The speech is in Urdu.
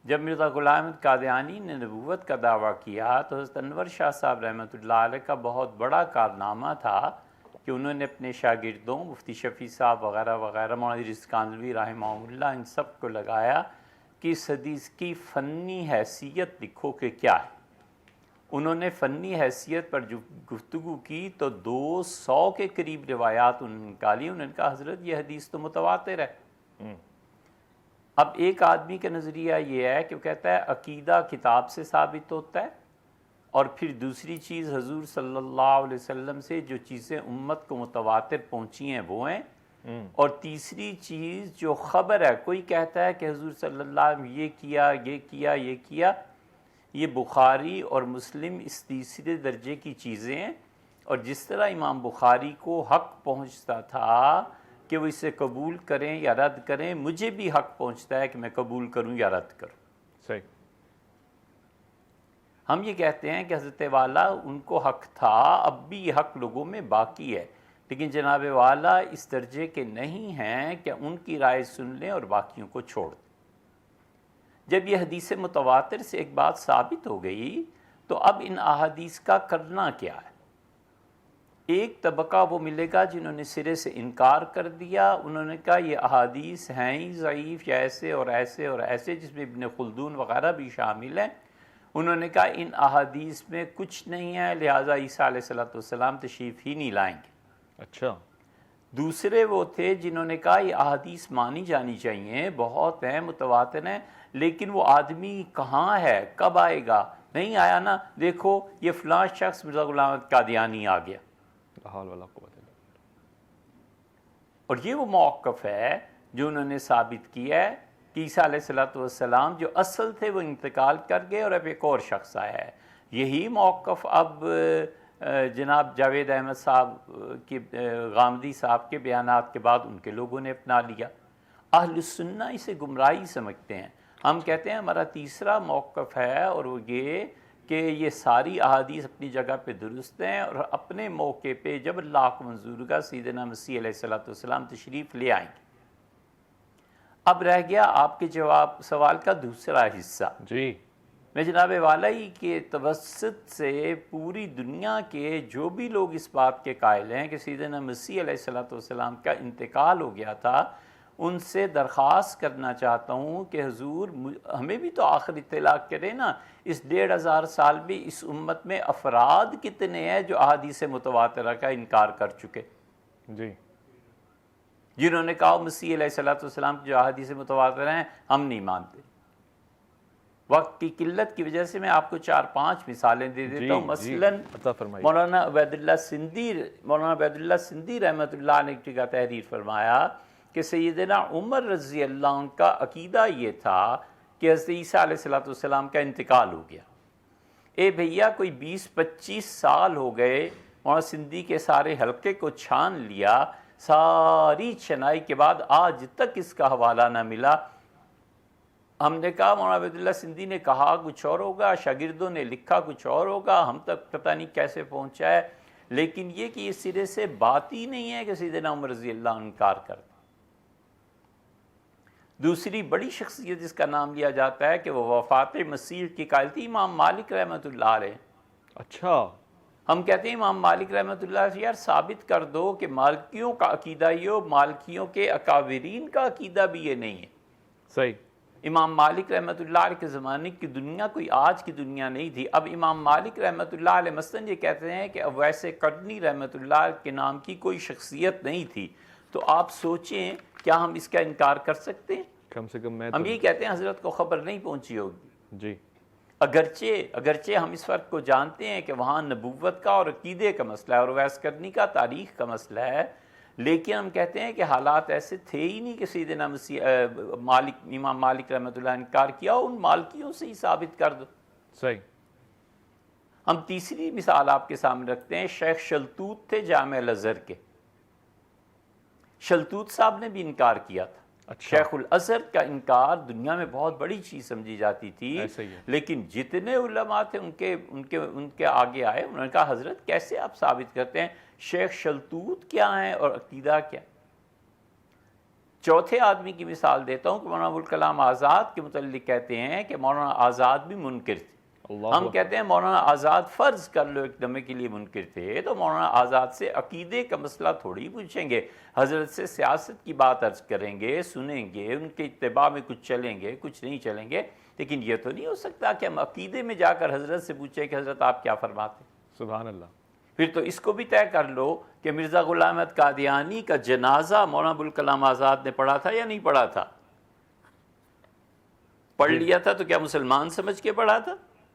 جب مرزا غلام احمد قادیانی نے نبوت کا دعویٰ کیا تو حضرت انور شاہ صاحب رحمۃ اللہ علیہ کا بہت بڑا کارنامہ تھا کہ انہوں نے اپنے شاگردوں مفتی شفیع صاحب وغیرہ وغیرہ، مولانا ادریس کاندھلوی رحمہ اللہ، ان سب کو لگایا کہ اس حدیث کی فنی حیثیت لکھو کہ کیا ہے۔ انہوں نے فنی حیثیت پر جو گفتگو کی تو 200 کے قریب روایات انہوں نے نکالی۔ انہوں نے کہا حضرت یہ حدیث تو متواتر ہے۔ اب ایک آدمی کا نظریہ یہ ہے کہ وہ کہتا ہے عقیدہ کتاب سے ثابت ہوتا ہے، اور پھر دوسری چیز حضور صلی اللہ علیہ وسلم سے جو چیزیں امت کو متواتر پہنچی ہیں وہ ہیں، اور تیسری چیز جو خبر ہے، کوئی کہتا ہے کہ حضور صلی اللہ علیہ وسلم یہ کیا یہ کیا یہ کیا، یہ بخاری اور مسلم اس تیسرے درجے کی چیزیں ہیں، اور جس طرح امام بخاری کو حق پہنچتا تھا کہ وہ اسے قبول کریں یا رد کریں، مجھے بھی حق پہنچتا ہے کہ میں قبول کروں یا رد کروں۔ صحیح۔ ہم یہ کہتے ہیں کہ حضرت والا ان کو حق تھا، اب بھی یہ حق لوگوں میں باقی ہے، لیکن جناب والا اس درجے کے نہیں ہیں کہ ان کی رائے سن لیں اور باقیوں کو چھوڑ دیں۔ جب یہ حدیث متواتر سے ایک بات ثابت ہو گئی تو اب ان احادیث کا کرنا کیا ہے؟ ایک طبقہ وہ ملے گا جنہوں نے سرے سے انکار کر دیا، انہوں نے کہا یہ احادیث ہیں ہی ضعیف، یا ایسے اور ایسے اور ایسے، جس میں ابن خلدون وغیرہ بھی شامل ہیں۔ انہوں نے کہا ان احادیث میں کچھ نہیں ہے، لہٰذا عیسیٰ علیہ السلام تشریف ہی نہیں لائیں گے۔ اچھا۔ دوسرے وہ تھے جنہوں نے کہا یہ احادیث مانی جانی چاہیے، بہت ہیں، متواتر ہیں، لیکن وہ آدمی کہاں ہے، کب آئے گا؟ نہیں آیا نا، دیکھو یہ فلاں شخص مرزا غلام احمد قادیانی آ گیا۔ حول ولا قوت الا باللہ۔ اور یہ وہ موقف ہے جو انہوں نے ثابت کیا ہے کہ عیسیٰ علیہ السلام جو اصل تھے وہ انتقال کر گئے اور اب ایک اور شخص آیا ہے۔ یہی موقف اب جناب جاوید احمد صاحب کی غامدی صاحب کے بیانات کے بعد ان کے لوگوں نے اپنا لیا۔ اہل السنہ اسے گمراہی سمجھتے ہیں۔ ہم کہتے ہیں ہمارا تیسرا موقف ہے، اور وہ یہ کہ یہ ساری احادیث اپنی جگہ پہ درست ہیں، اور اپنے موقع پہ جب اللہ کو منظور ہوگا سیدنا مسیح علیہ السلام تشریف لے آئیں گے۔ اب رہ گیا آپ کے سوال کا دوسرا حصہ۔ جی۔ میں جناب والا ہی کے توسط سے پوری دنیا کے جو بھی لوگ اس بات کے قائل ہیں کہ سیدنا مسیح علیہ السلام کا انتقال ہو گیا تھا، ان سے درخواست کرنا چاہتا ہوں کہ حضور ہمیں بھی تو آخر اطلاع کرے نا، اس 1500 سال میں اس امت میں افراد کتنے ہیں جو احادیث متواترہ کا انکار کر چکے، جی، جنہوں نے کہا مسیح علیہ السلام کی جو احادیث متواتر ہیں ہم نہیں مانتے۔ وقت کی قلت کی وجہ سے میں آپ کو 4-5 مثالیں دے دیتا ہوں۔ مثلاً مولانا عبید اللہ سندھی رحمۃ اللہ نے ایک جگہ تحریر فرمایا کہ سیدنا عمر رضی اللہ عنہ کا عقیدہ یہ تھا کہ حضرت عیسیٰ علیہ السلام کا انتقال ہو گیا۔ اے بھیا کوئی 20-25 سال ہو گئے، مولانا سندھی کے سارے حلقے کو چھان لیا، ساری چنائی کے بعد آج تک اس کا حوالہ نہ ملا۔ ہم نے کہا مولانا عبید اللہ سندھی نے کہا کچھ اور ہوگا، شاگردوں نے لکھا کچھ اور ہوگا، ہم تک پتہ نہیں کیسے پہنچا ہے، لیکن یہ کہ یہ سرے سے بات ہی نہیں ہے کہ سیدنا عمر رضی اللہ عنہ انکار کرتے۔ دوسری بڑی شخصیت جس کا نام لیا جاتا ہے کہ وہ وفات مسیح کی قائل تھی، امام مالک رحمۃ اللہ علیہ۔ اچھا۔ ہم کہتے ہیں امام مالک رحمۃ اللہ علیہ یار ثابت کر دو کہ مالکیوں کا عقیدہ یہ ہو، مالکیوں کے اکابرین کا عقیدہ بھی یہ نہیں ہے۔ صحیح۔ امام مالک رحمۃ اللہ علیہ کے زمانے کی دنیا کوئی آج کی دنیا نہیں تھی۔ اب امام مالک رحمۃ اللہ علیہ مثلاً یہ کہتے ہیں کہ اویس قرنی رحمۃ اللہ علیہ کے نام کی کوئی شخصیت نہیں تھی، تو آپ سوچیں کیا ہم اس کا انکار کر سکتے ہیں؟ کم سے کم ہم یہ کہتے ہیں حضرت کو خبر نہیں پہنچی ہوگی۔ جی۔ اگرچہ ہم اس فرق کو جانتے ہیں کہ وہاں نبوت کا اور عقیدے کا مسئلہ ہے اور اویس قرنی کا تاریخ کا مسئلہ ہے، لیکن ہم کہتے ہیں کہ حالات ایسے تھے ہی نہیں کہ سیدنا امام مالک رحمۃ اللہ نے انکار کیا، ان مالکیوں سے ہی ثابت کر دو۔ صحیح۔ ہم تیسری مثال آپ کے سامنے رکھتے ہیں، شیخ شلتوت تھے جامع الازہر کے۔ شلتوت صاحب نے بھی انکار کیا تھا۔ اچھا۔ شیخ الازہر کا انکار دنیا میں بہت بڑی چیز سمجھی جاتی تھی، لیکن جتنے علماء تھے ان کے آگے آئے، انہوں نے کہا حضرت کیسے آپ ثابت کرتے ہیں؟ شیخ شلتوت کیا ہیں اور عقیدہ کیا؟ چوتھے آدمی کی مثال دیتا ہوں کہ مولانا ابوالکلام آزاد کے متعلق کہتے ہیں کہ مولانا آزاد بھی منکر تھے. ہم کہتے ہیں مولانا آزاد فرض کر لو ایک دمے کے لیے منکر تھے، تو مولانا آزاد سے عقیدے کا مسئلہ تھوڑی پوچھیں گے، حضرت سے سیاست کی بات عرض کریں گے، سنیں گے، ان کے اتباع میں کچھ چلیں گے، کچھ نہیں چلیں گے. لیکن یہ تو نہیں ہو سکتا کہ ہم عقیدے میں جا کر حضرت سے پوچھیں کہ حضرت آپ کیا فرماتے ہیں. سبحان اللہ. پھر تو اس کو بھی طے کر لو کہ مرزا غلام احمد قادیانی کا جنازہ مولانا ابوالکلام آزاد نے پڑھا تھا یا نہیں پڑھا تھا؟ پڑھ لیا تھا تو کیا مسلمان سمجھ کے پڑھا تھا؟